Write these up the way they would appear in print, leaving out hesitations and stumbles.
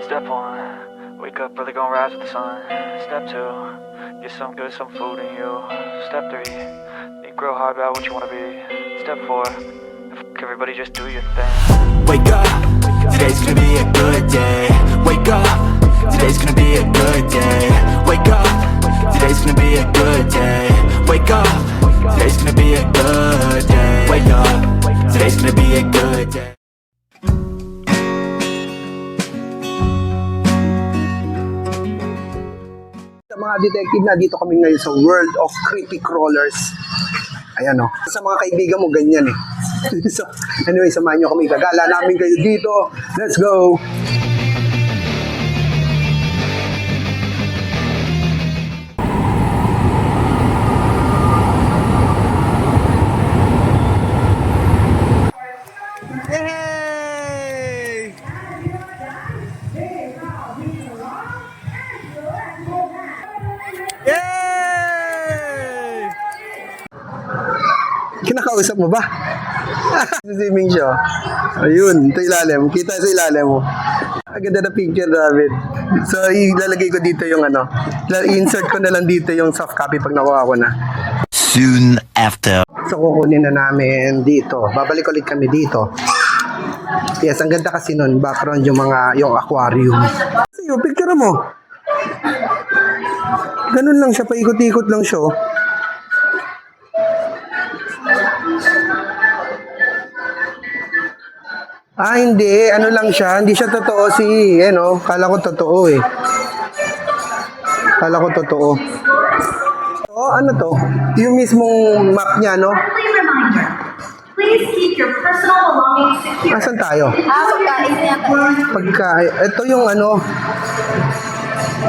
Step one, wake up early, gonna rise with the sun. Step two, get some good, some food in you. Step three, think real hard about what you wanna be. Step four, everybody just do your thing. Wake up, today's gonna be a good day. Wake up, today's gonna be a good day. Wake up, today's gonna be a good day. Wake up, today's gonna be a good day. Wake up, today's gonna be a good day. Mga detective, na dito kami ngayon sa World of Creepy Crawlers. Ayan o. Sa mga kaibigan mo, ganyan eh. So, anyway, samahan nyo kami. Gagala namin kayo dito. Let's go! Kinakausap mo ba? Si swimming siya. Ayun, ito ilalim. Kita sa ilalim mo. Ang ganda na picture, David. So, ilalagay ko dito yung ano. I-insert ko na lang dito yung soft copy pag nakuha ko na. Soon after. So, kukunin na namin dito. Babalik ulit kami dito. Yes, ang ganda kasi nun. Background yung aquarium. So, yung picture mo. Ganun lang siya. Paikot-ikot lang siya. Hindi. Ano lang siya. Hindi siya totoo Kala ko totoo eh. Kala ko totoo. So, ano to? Yung mismong map niya, no? Please keep your personal belongings secure. Asan tayo? Pagkain yata. Ito yung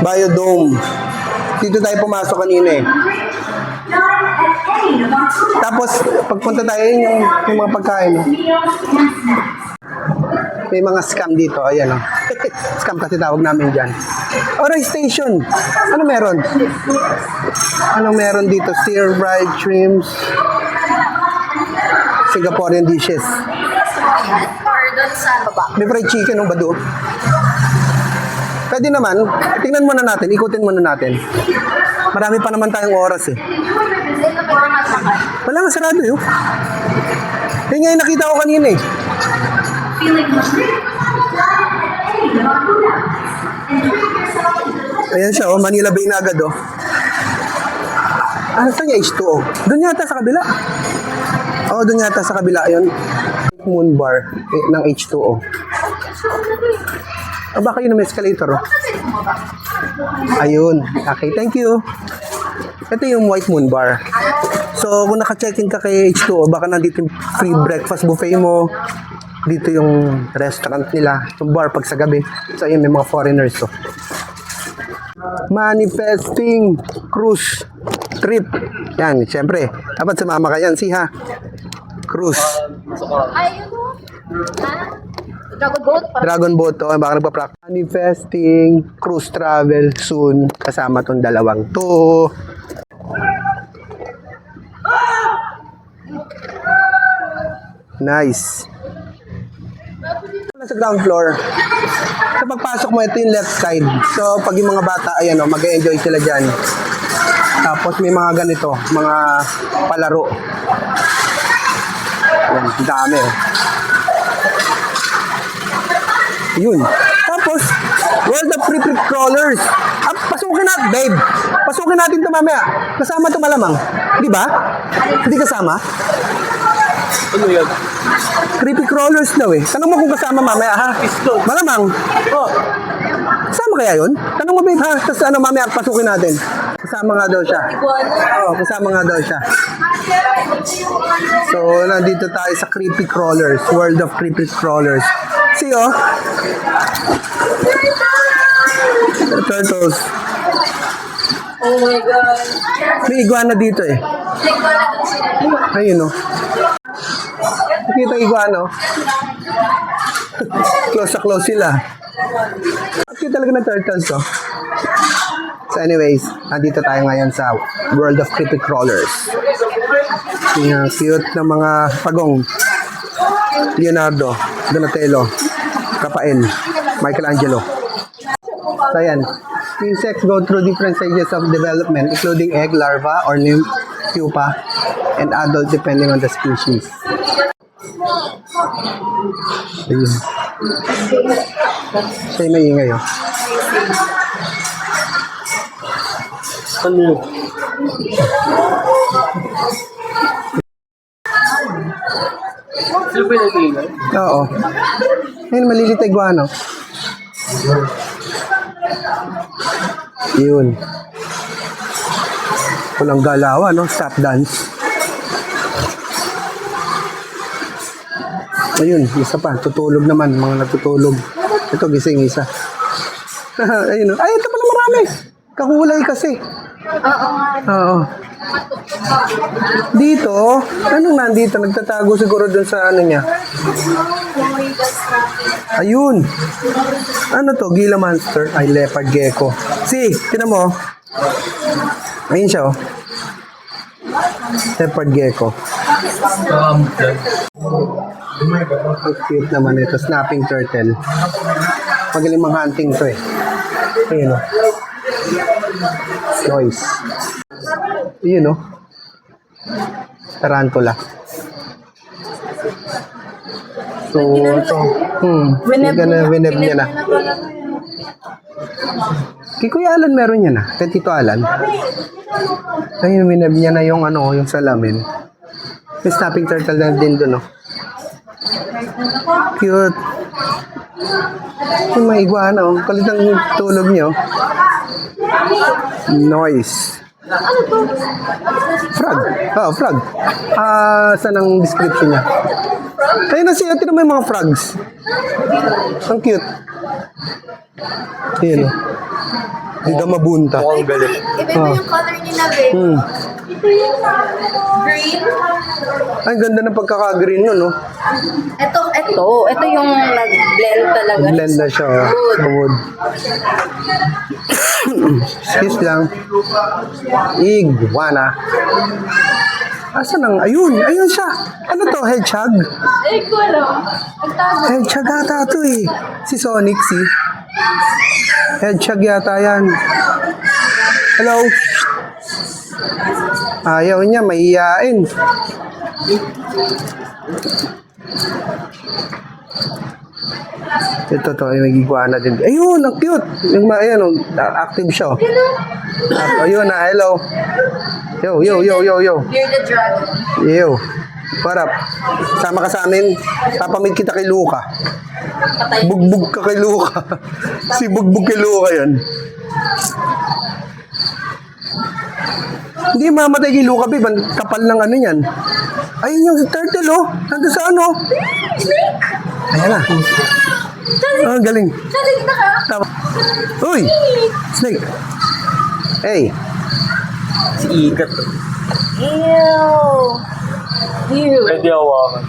biodome. Dito tayo pumasok kanina eh. Dine at any of our food Tapos, pagpunta tayo yung mga pagkain. No? meals and snacks. May mga scam dito. Ayan, oh. Scam kasi tawag namin dyan. Oray station. Ano meron? Anong meron dito? Stir-fried shrimps. Singaporean dishes. Or doon sa baba. May fried chicken, ba do? Pwede naman. Tingnan muna natin. Ikutin muna natin. Marami pa naman tayong oras eh. Wala nga, sarado yun. Yung nga yung nakita ko kanina eh. Feeling hungry? Dine at any of our food outlets and treat yourself to delicious. Ayan siya, Manila Bay na agad, saan yung H2O? Doon yata sa kabila. Doon yata sa kabila. Ayun. Moon bar ng H2O. Baka yun ang escalator. Ayun. Okay, thank you. Ito yung White Moon bar. So, kung naka-check-in ka kay H2O, baka nandito yung free breakfast buffet mo. Dito yung restaurant nila. Yung bar pag sa gabi. So, ayun, may mga foreigners. Manifesting cruise trip. Yan, siyempre. Dapat sumama ka yan, ha? Cruise. Ay, yun o. Dragon boat? Dragon boat to. Baka nagpa-practice. Manifesting cruise travel soon. Kasama tong dalawang to. Nice. Sa ground floor. Sa pagpasok mo, ito yung left side. So, pag yung mga bata, ayan mag-enjoy sila dyan. Tapos may mga ganito, mga palaro. Ayan, dami. Yun. Tapos, World of Creepy Crawlers. Pasukin natin, babe. Pasukin natin ito mamaya. Kasama ito malamang. Di ba? Hindi kasama? Ano yan? Creepy Crawlers daw eh. Tanong mo kung kasama mamaya, ha? Malamang. Kasama kaya yun? Tanong mo, babe, ha? Tapos mamaya pasukin natin. Kasama nga daw siya. Kasama nga daw siya. So, nandito tayo sa Creepy Crawlers. World of Creepy Crawlers. See, turtles. Oh my God. May iguana dito eh. Ayun, Nakita iguana, Close sa close sila. Cute talaga ng turtles, So anyways, nandito tayo ngayon sa World of Creepy Crawlers. Yung cute na mga pagong. Leonardo, Donatello, Rafael, Michelangelo. So, ayan. Insects go through different stages of development, including egg, larva, or nymph, pupa, and adult depending on the species. Ayun. Siya yung maingay, oh. Ano yun? Sino ba yung nag-iingay? Oo. Ayun, malilit ay guano. Yun. Walang galaw, no? Stop dance. Ayun, isa pa. Tutulog naman. Mga natutulog. Ito, gising isa. Ayun. Ay, ito pala marami. Kakulay kasi. Oo. Dito, anong nandito? Nagtatago siguro dun sa ano niya. Ayun. Ano to? Gila monster. Ay, leopard gecko. See, tinan mo. Ayun siya, oh. Leopard gecko. Ang cute naman ito. Snapping turtle. Magaling mga hunting to, eh. Ayun, oh. Noise. Ayun, oh. Tarantula. So, ito. Wineb niya na. Kay Kuya Alan meron niya na. Kay Tito Alan. Ayun, wineb niya na yung ano, yung salamin. May snapping turtle na din doon, oh. Cute. Yung mga iguana, oh. Kalit ang tulog niyo. Noise. Frog. Oh, frog. Saan ang description niya? Ayun na siya. Tignan mo yung mga frogs. Ang cute. Ayun, oh. Ang gamabunta. Mukhang galit. Iba yung color nila, babe. Green. Ay, ganda ng pagkaka-green nun, no? Ito yung nag-blend talaga. Blend na siya, oh. Sa wood. Excuse lang. Iguana. Asan ang... Ayun siya. Ano to? Hedgehog? Ay, ko alam. Nagtago. Hedgehog ata to, eh. Si Sonic, si. Hedgehog yata yan. Hello? Ayaw niya, mahihain. Ito to, yung iguana din. Ayun, ang cute. Yung ayan, oh, active siya. Oh. Ayun na, hello. Yo. You're the dragon. Yo. What up? Sama ka sa amin. Papamit kita kay Luca. Bugbog ka kay Luca. Si Bugbog kay Luca yan. Hindi mamatay kay Luca, babe. Ang kapal ng ano yan. Ayun yung turtle, oh. Nandun sa ano. Ayan na. Ah, galing. Salig na ka. Tama. Uy! Snake. Hey. Si Ikat. Ew. Pwede hawakan.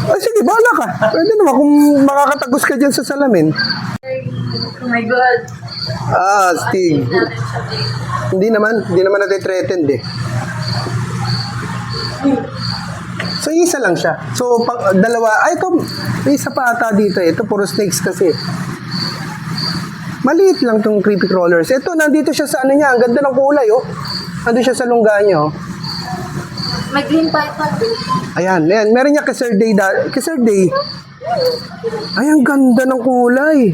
Ay, sige, bahala ka. Pwede naman kung makakatagos ka dyan sa salamin. Oh my God. Stig. Hindi naman natin threatened, eh. So, isa lang siya. So, dalawa. Ay, ito, may isa pa ata dito, eh. Ito, puro snakes kasi. Maliit lang tong creepy crawlers. Ito, nandito siya sa ano niya. Ang ganda ng kulay, oh. Nandito siya sa lungga niya, oh. May green python. Ayan. Meron niya kay Sir Day. Ay, ang ganda ng kulay.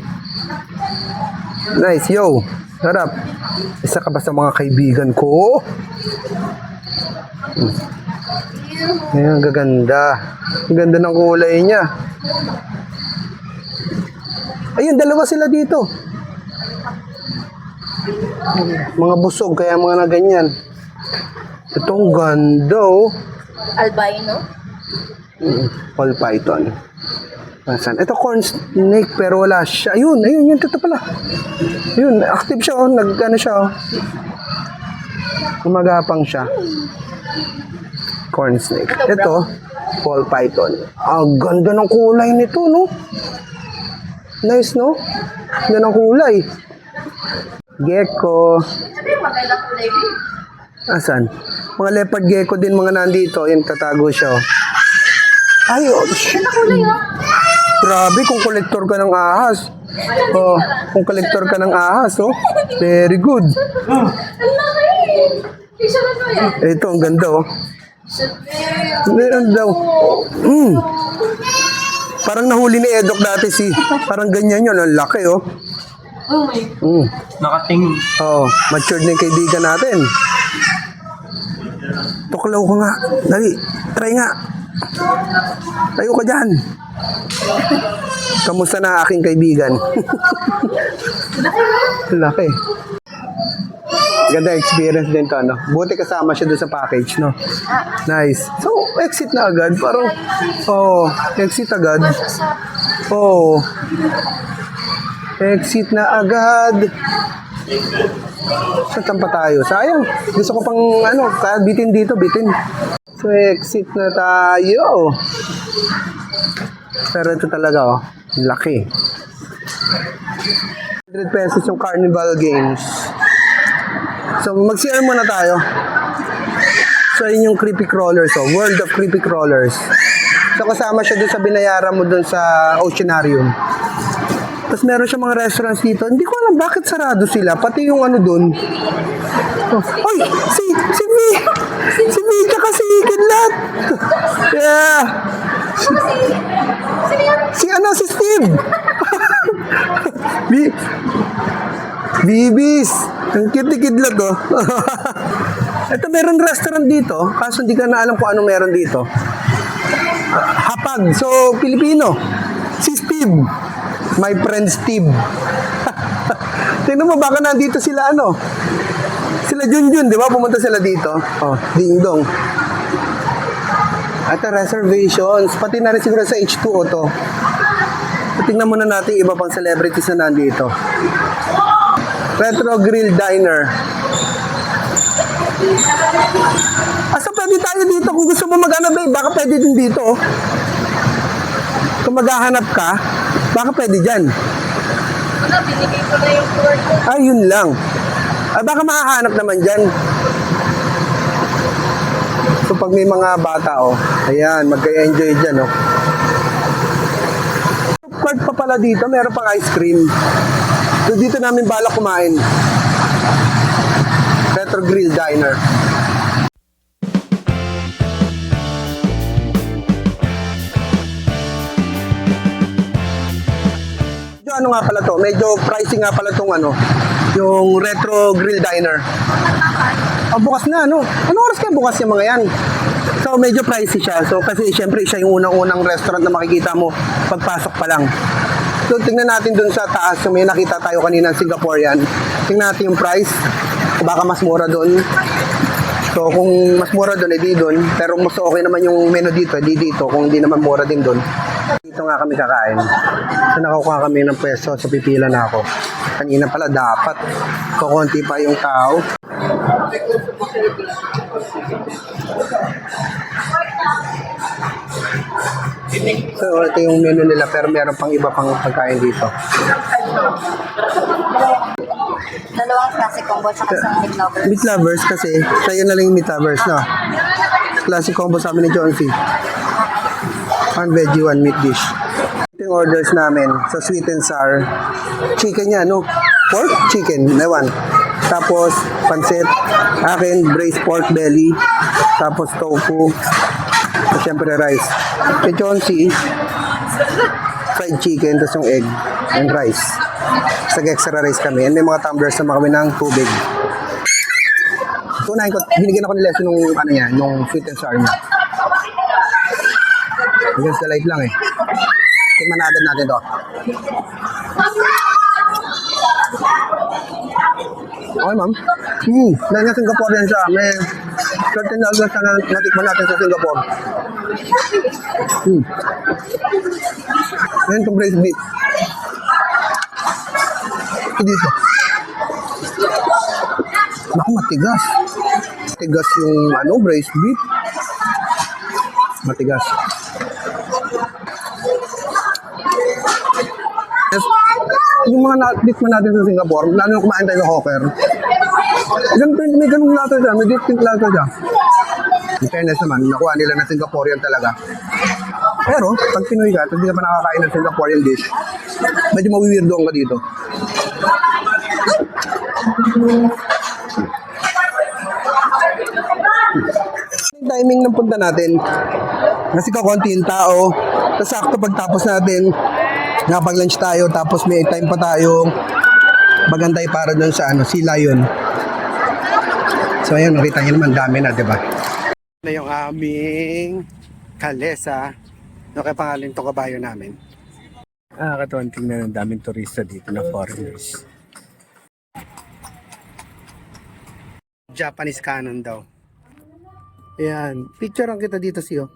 Nice, yo. Harap. Isa ka ba sa mga kaibigan ko? Ayan, gaganda. Ang ganda ng kulay niya. Ayun, dalawa sila dito. Mga busog, kaya mga na ganyan. Itong ganda, oh. Albino. Ball python. Nasaan? Ito corn snake pero wala siya. Ayun, yun, ito pala. Ayun, active siya, oh. Nag-ano siya, oh. Gumagapang siya. Corn snake. Ito, ball python. Ang ganda ng kulay nito, no? Nice, no? Ganda ng kulay. Gecko. Sabi yung maganda kulay, babe. Asan? Mga leopard gecko din mga nandito. Yan, tatago siya, oh. Ay, oh. Ganda kulay, oh. Grabe, kung kolektor ka ng ahas. Oh, kung collector ka ng ahas, oh. Very good. Ang laki! Picture mo yan. Ito, ang ganda, oh. Shit, Meron daw. Parang nahuli ni Edok dati si, parang ganyan yun, ang laki, oh. Oh my God. Nakatingin. Oh, matured na yung kaibigan natin. Tuklaw ko nga. Dali, try nga. Tayo ka dyan. Kamusta na aking kaibigan? Laki. Ganda experience din to, no? Buti kasama siya doon sa package, no? Nice. So, exit na agad. Parang, oh, exit agad. Oh. Exit na agad. Saan pa tayo? Sayang. Gusto ko pang, ano, bitin dito, bitin. So, exit na tayo. Pero ito talaga, oh. Laki. 100 pesos yung Carnival Games. So, mag-CR muna tayo. So, yun yung Creepy Crawlers, oh. World of Creepy Crawlers. So, kasama siya dun sa binayaran mo dun sa Oceanarium. Tapos meron siya mga restaurants dito. Hindi ko alam bakit sarado sila. Pati yung ano dun. Oh. Oy! Si V! Si V tsaka si Kidlat! Yeah! Si Steve! Bibis! Ang cute ni Kidlat, oh. Ito, meron restaurant dito. Kaso hindi ka na alam kung ano meron dito. Hapag. So, Pilipino. Si Steve. My friend Steve. Tingnan mo, baka nandito sila, ano? Sila Junjun, di ba? Pumunta sila dito. Oh, ding dong. At reservations. Pati na rin siguro sa H2O to. Tingnan muna natin iba pang celebrities na nandito. Retro Grill Diner. Asa pwede tayo dito? Kung gusto mo mag-ano, babe, baka pwede din dito. Oh. Kung maghahanap ka, baka pwede dyan. Wala, binigay ko na yung tour ko. Ah, yun lang. Ay, baka makahanap naman dyan. So, pag may mga bata, oh, ayan, mag-enjoy dyan, oh. Court pa pala dito, meron pang ice cream. So, dito namin balak kumain. Retro Grill Diner. Ano nga pala to? Medyo pricey nga pala tong ano, yung Retro Grill Diner. Oh, bukas na, ano? Ano oras kaya bukas yung mga yan? So, medyo pricey siya. So, kasi syempre, siya yung unang-unang restaurant na makikita mo pagpasok pa lang. So, tingnan natin dun sa taas. So, may nakita tayo kanina Singaporean. Tingnan natin yung price. Baka mas mura dun. So, kung mas mura dun, edi dun. Pero mas okay naman yung menu dito, edi dito. Kung hindi naman mura din dun. Dito nga kami kakain. So, nakukuha kami ng pwesto. So, pipila na ako. Kanina pala dapat. Kukunti pa yung tao. So, ito yung menu nila. Pero meron pang iba pang pagkain dito. Dalawang classic combo sa isang meat lovers. Meat lovers kasi. Sa'yo na lang yung meat lovers, no? Classic combo sa amin ni John C. One veggie, one meat dish. Ito yung orders namin. So, sweet and sour. Chicken yan, no? Pork? Chicken. Na one. Tapos, pansit. Akin, braised pork belly. Tapos, tofu. At syempre, rice. Kay John C, fried chicken, tapos yung egg and rice. Extra rice kami. And may mga tumblers na kami ng tubig. So, unahin ko, binigyan ako ni Leslie nung, ano yan, nung sweet and sour niya. Against the light lang eh. Tingnan na agad natin to. Okay, ma'am. Dahil nga Singaporean siya. May certain na agad na natikman natin sa Singapore. Ngayon itong braised beef. Ito dito. Naku, matigas. Matigas yung ano, braised beef. Matigas. Yes. Yung mga natikman natin sa Singapore, lalo na kumain tayo ng hawker. May ganung lata siya, may distinct lata siya. In fairness naman, nakuha nila na Singaporean talaga. Pero, pag Pinoy ka, at hindi ka pa nakakain ng Singaporean dish, medyo mawiwirdoan ka dito. Yung timing ng punta natin, kasi kakunti yung tao, tapos sakto pagtapos natin, nakapag-lunch tayo, tapos may time pa tayo, magantay para doon sa Sea Lion. So ayun, nakita niyo naman, dami na, di ba? Na yung aming kalesa. Ano kaya pangalan itong kabayo namin? Katuwan tingnan ng daming turista dito na foreigners. Japanese Canon daw. Ayan, picture ang kita dito siyo.